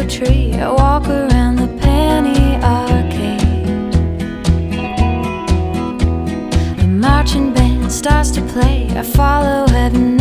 tree. I walk around the penny arcade. The marching band starts to play. I follow heaven